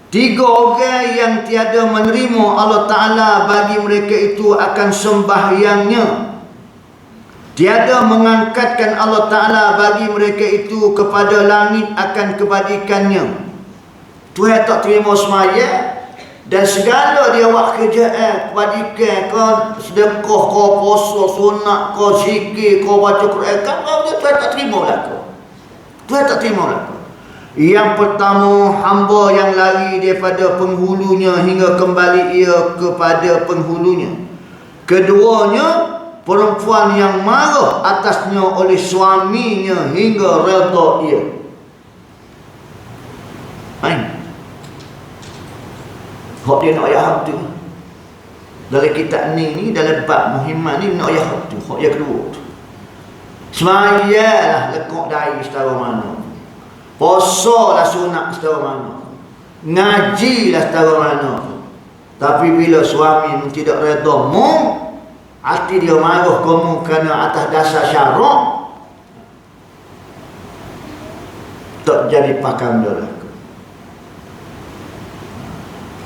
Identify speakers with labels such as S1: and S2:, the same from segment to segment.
S1: Tiga orang yang tiada menerima Allah Ta'ala bagi mereka itu akan sembahyangnya, tiada mengangkatkan Allah Ta'ala bagi mereka itu kepada langit akan kebaikannya. Tuhan tak terima semaya, dan segala dia buat kerjaan, kebajikan, kau sedekah, kau puasa, sunat, kau zikir, kau baca Quran, Tuhan tak terima lah kau. Tuhan tak terima lah kau. Yang pertama, hamba yang lari daripada penghulunya hingga kembali ia kepada penghulunya. Keduanya, perempuan yang marah atasnya oleh suaminya hingga redha ia. Hak dia nak ayat tu. Dalam kitab ni dalam bab muhimmat ni nak ayat tu. Hak yang kedua tu. Semayalah lekuk dari setara mana. Puasalah sunat setara mana. Ngajilah setara mana. Tapi bila suami tidak redha mu, hati dia marah kamu kerana atas dasar syarak, tak jadi pakam dia lah.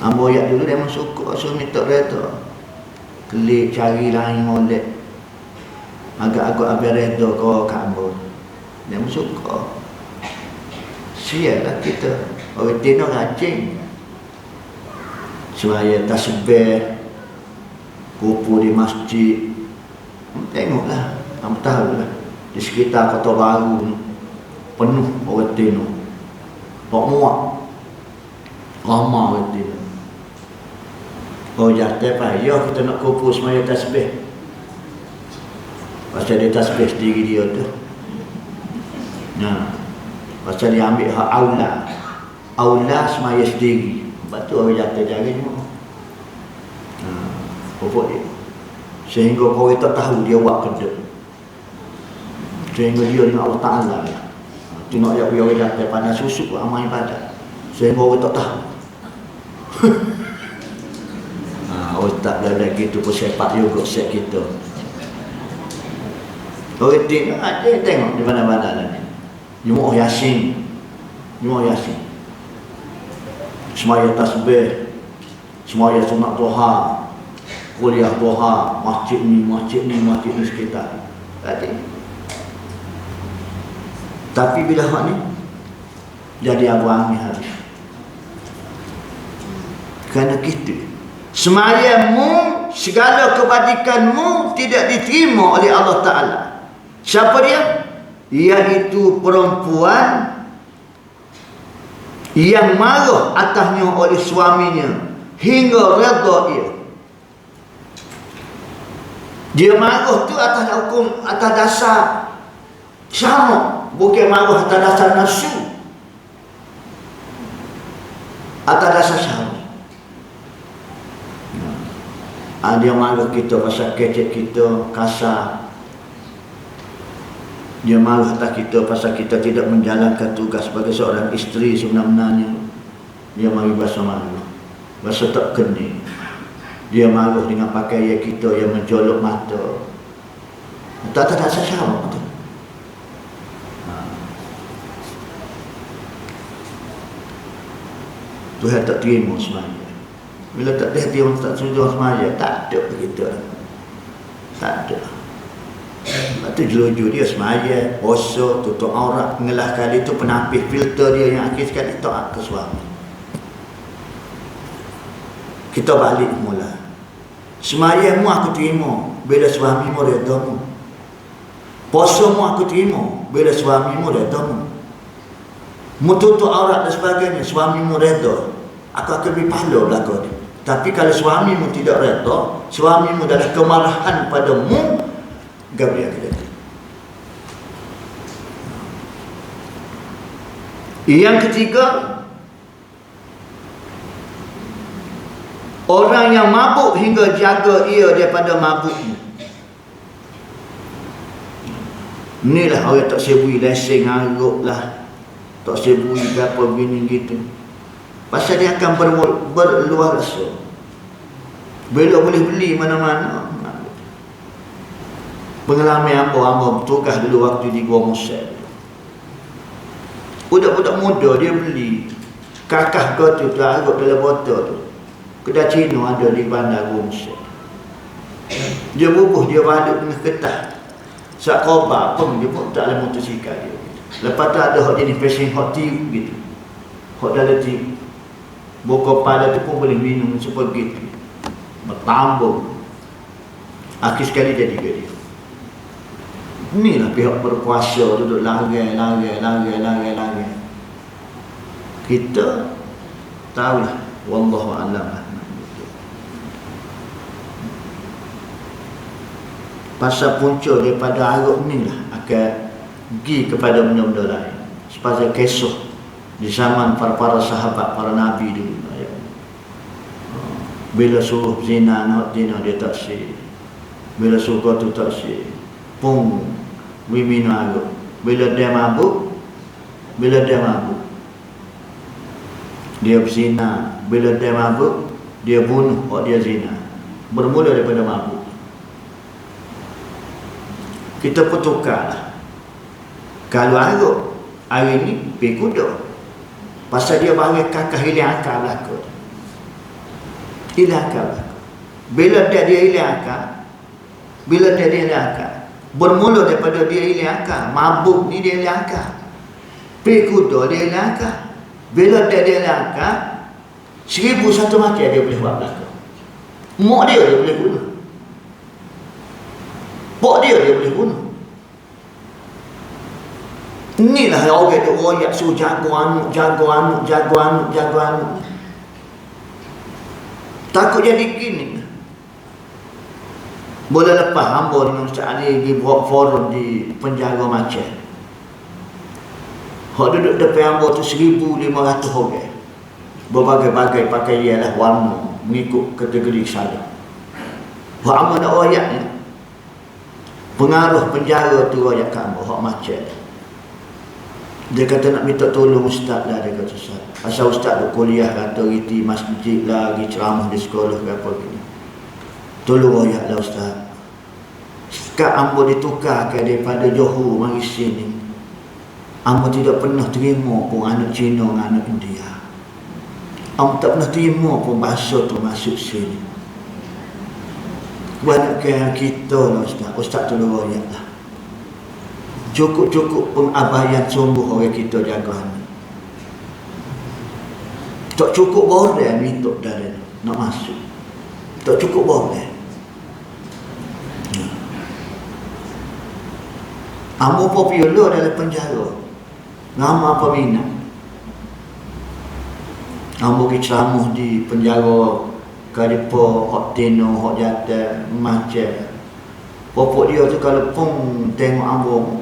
S1: Ambo ayat dulu dia masuk suami tak redha. Kelik cari lain molek. Agak-agak habis redha kau kat ambo. Dia masuk. Sialah kita. Orang tino rajin. Semaya tasbih, kupu di masjid. Tengoklah, kamu tahu lah. Di sekitar Kota Baru penuh orang tino. Pak muak. Ramah orang tino. Oh jatuh payah kita nak kumpul semaya tasbih. Pasal dia tasbih sendiri dia tu. Nah, pasal dia ambil hak aula. Aula semaya sendiri. Sebab tu orang jatuh jari semua. Pokok dia. Sehingga kau tak tahu dia buat kerja. Sehingga dia dengan Allah Ta'ala. Tengok yang orang jatuh pandai susuk amal ibadat. Sehingga orang tak tahu. Otak dalam gitu pun sepak juga set kita. Orang tengok ada tengok di mana-mana ni. Jumaat Yasin. Jumaat Yasin. Semaya tasbih. Semaya sunat duha. Kuliah duha. Masjid ni sekitar. Ada. Tapi bila hak ni jadi abu angin habis. Kerana kita semayammu, segala kebajikanmu tidak diterima oleh Allah Ta'ala. Siapa dia? Iaitu perempuan yang marah atasnya oleh suaminya hingga redha ia. Dia marah tu atas hukum, atas dasar syarak, bukan marah atas dasar nafsu. Atas dasar syarak. Dia marah kita pasal kecek kita kasar. Dia marah atas kita pasal kita tidak menjalankan tugas sebagai seorang isteri sebenarnya. Dia marah bahasa mana? Bahasa tak kena. Dia marah dengan pakaian kita yang menjolok mata. Tak ada dasar syarak. Tuhan tak terima sebenarnya. Bila tak ada dia orang tak sujud semaya, tak ada kita. Tak ada. Lepas tu jelujur dia semaya, puasa, tutup aurat, mengelah kali tu penapis filter dia yang akhir sekali taat ke suami. Kita balik mula. Semayamu aku terima bila suamimu redamu. Puasamu aku terima bila suamimu redamu. Mututup aurat dan sebagainya, suamimu reda, aku akan beri pahala belakang dia. Tapi kalau suamimu tidak redha, suamimu dalam kemarahan padamu, Gabriel kita. Yang ketiga, orang yang mabuk hingga jaga ia daripada mabuknya. Inilah orang tak sebui lesen ngaruk lah, tak sebui apa begini gitu. Pasal dia akan berluar rasa. Bila boleh beli mana-mana. Pengalaman hamba bertugas dulu waktu di Gua Musa. Budak-budak muda dia beli. Kakak kau tu terarut dalam botol tu. Kedai Cina ada di bandar Gumsek. Dia bubuh, dia balik dengan ketah. Sak kobar pun dia pun tak ada motosikal dia. Lepas tu ada hot jenis passion hot tea gitu. Hot dalam tea. Bokok pada tu pun boleh minum seperti itu. Bertambung. Akhir sekali jadi ke dia. Inilah pihak berkuasa duduk langgai. Kita tahulah. Wallahu a'lam. Pasal punca daripada arut ni lah akan pergi kepada benda-benda lain. Sepasal kisah di zaman para sahabat, para nabi dulu. Bila suruh zina, nak zina dia tak sih. Bila suruh kau tu tak sih. Pung minum arut. Bila dia mabuk, dia berzina. Bila dia mabuk, dia bunuh orang dia zina. Bermula daripada mabuk. Kita pun tukarlah. Kalau arut hari ni pergi kuda. Pasal dia bagi kakak hilang akal belakang. Hilang akal belakang. Bila dia hilang akal, bermula daripada dia hilang akal. Mabuk ni dia hilang akal. Pergi kuda dia hilang akal. Bila dia hilang akal, 1001 macam dia boleh buat belakang. Mak dia boleh bunuh. Pok dia boleh bunuh. Inilah orang tu royak suruh jaga anak. Takut jadi gini. Boleh lepas hamba dengan Ustaz Ali pergi buat forum di penjara macam. Hak duduk depan hamba tu 1,500 orang. Berbagai-bagai pakaian lah warna mengikut kategori salah. Hak hamba nak royak ni. Pengaruh penjara tu royak kat hamba. Hak macam. Dia kata nak minta tolong ustaz lah. Dia kata ustaz. Asal ustaz duk kuliah kata riti masjid lah. Pergi ceramah di sekolah ke apa gini. Tolong royak lah ustaz. Sekat hamba ditukarkan daripada Johor mari sini. Hamba tidak pernah terima pun anak Cina dengan anak India. Hamba tak pernah terima pun bahasa tu masuk sini. Kebanyakan kita lah ustaz. Ustaz tolong royak lah. Cukup-cukup pun abayan sungguh orang kita jaga ni. Tak cukup boleh minta dari nak masuk. Tak cukup boleh. Amo popular dalam penjara. Nama apa minat? Amo pergi ceramah di penjara Kadipo, Hot Tino, Hot Jata, macam. Popok dia tu kalau pun tengok amo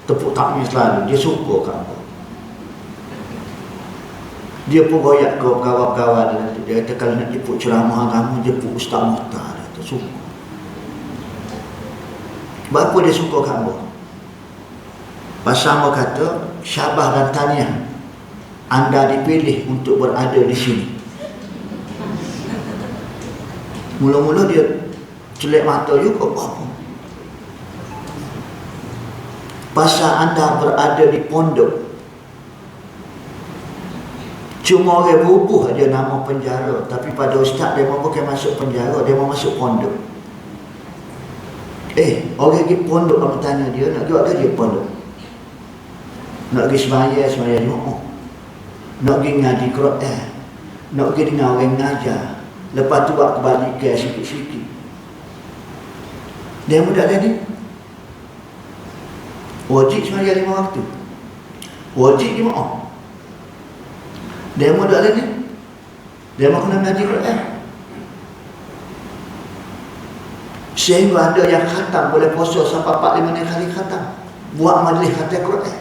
S1: tepuk takmir selalu, dia suka kat apa. Dia pun goyak ke kawan-kawan dia kata kalau nak jemput ceramah agama, jemput Ustaz Muhtar. Dia suka. Sebab apa dia suka kat apa? Pasal apa kata, syabas dan tahniah anda dipilih untuk berada di sini. Mula-mula dia celak mata juga apa? Pasal anda berada di pondok. Cuma orang bubuh aja nama penjara. Tapi pada ustaz dia mau bukan masuk penjara, dia mau masuk pondok. Orang pergi pondok, kamu tanya dia nak buat kerja pondok. Nak pergi semaya Jumaat. Nak pergi ngaji Quran. Nak pergi dengan orang ngajar. Lepas tu buat kebalikan sikit-sikit. Dia mudah tadi. Wajib semaya 5 waktu. Wajib Jumaat. Dia mau tak lagi. Dia mau kena ngaji Quran. Sehingga ada yang khatam boleh puasa sampai 45 kali khatam. Buat majlis khatam Quran.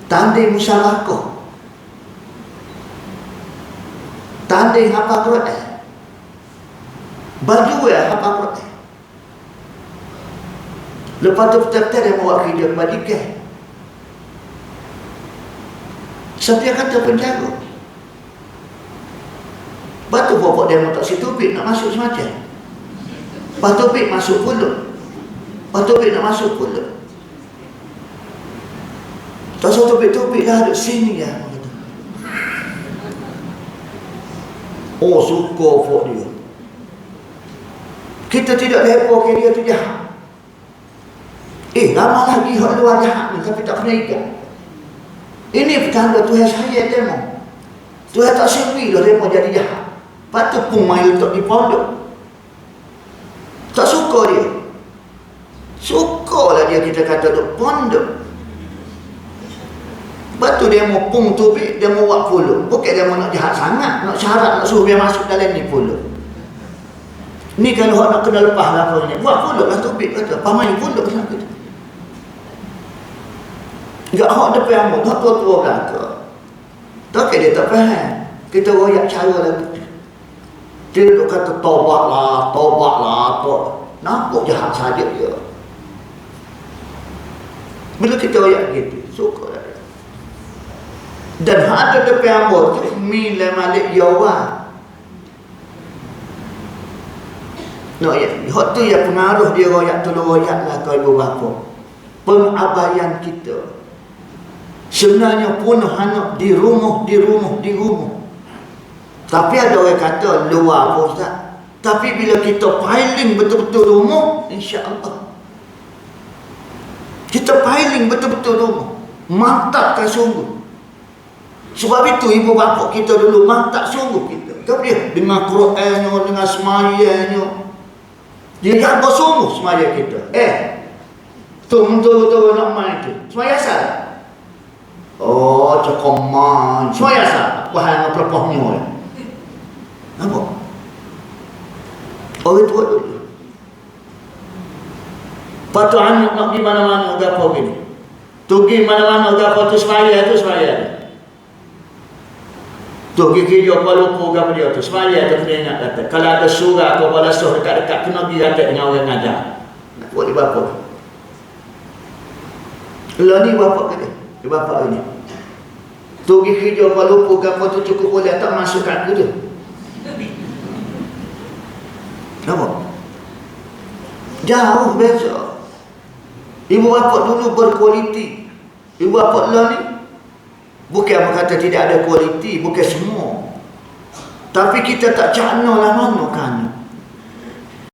S1: Tanding musyarakah. Tanding hafal Quran. Baju hafal Quran. Lepas tu betul-betul dia mewakili dia kebajikan. Setiap kata penjara. Lepas tu bapak dia tak si topik nak masuk semacam. Lepas topik masuk pula. Lepas topik nak masuk pula. Tak usah topik-topik dah ada sini ya. Oh, suka fok dia. Kita tidak lepo ke dia tu jahat. Ramai lagi hak luar jahat ni tapi tak kena ikat. Ini pertanda Tuhan saya demo. Tuhan tak sepi dah demo jadi jahat. Patut pun main letak di pondok. Tak suka dia. Sukalah dia kita kata duk pondok. Lepas tu dia mau pung tubik, dia mau buat puluh. Bukan dia mau nak jahat sangat, nak syarat, nak suruh dia masuk dalam ni puluh. Ni kalau nak kena lepas lah apa ni. Buat puluh lah tubik kata. Pamai puluh lah kata. Enggak hak depan amuk, hak tua-tua belakang. Tak kira dia tak faham. Kita royak cara lagi. Dia duk kata tobatlah, nampak jahat saja dia. Bila kita royak gitu, suka lah dia. Dan ada depan amuk tu, mila malik yawan. No, ya, hak tu yang pengaruh dia royak tu royak lah kau ibu bapa. Pengabaian kita. Sebenarnya punuh anak di rumah. Tapi ada orang kata luar pun Ustaz. Tapi bila kita piling betul-betul rumah, insya-Allah. Kita piling betul-betul rumah. Mantapkan sungguh. Sebab itu ibu bapa kita dulu mantap sungguh kita. Kau dia dengan Qurannya, dengan semayanya. Dia jaga sungguh semaya kita. Tu betul-betul nak main tu. Semaya asal. Oh, cokoman. Semaya asal. Wahai dengan pelepahnya. Apa? Orang tua dulu. Patu anak nak pergi mana-mana apa gini. Tu pergi mana-mana apa tu semaya. Tu pergi kerja Kuala Lumpur apa dia tu. Semaya tu kena ingat kata. Kalau ada surat atau balasah dekat-dekat kena pergi kata dengan orang ngajar. Nak buat di bapa. Lah ni bapa kata. Di bapa ini. Tu pergi kerja Kuala Lumpur apa tu cukup boleh tak masuk kat aku tu. Kenapa? Jauh beza. Ibu bapa dulu berkualiti. Ibu bapa lah ni bukan berkata tidak ada kualiti, bukan semua. Tapi kita tak cakna lah mana kan.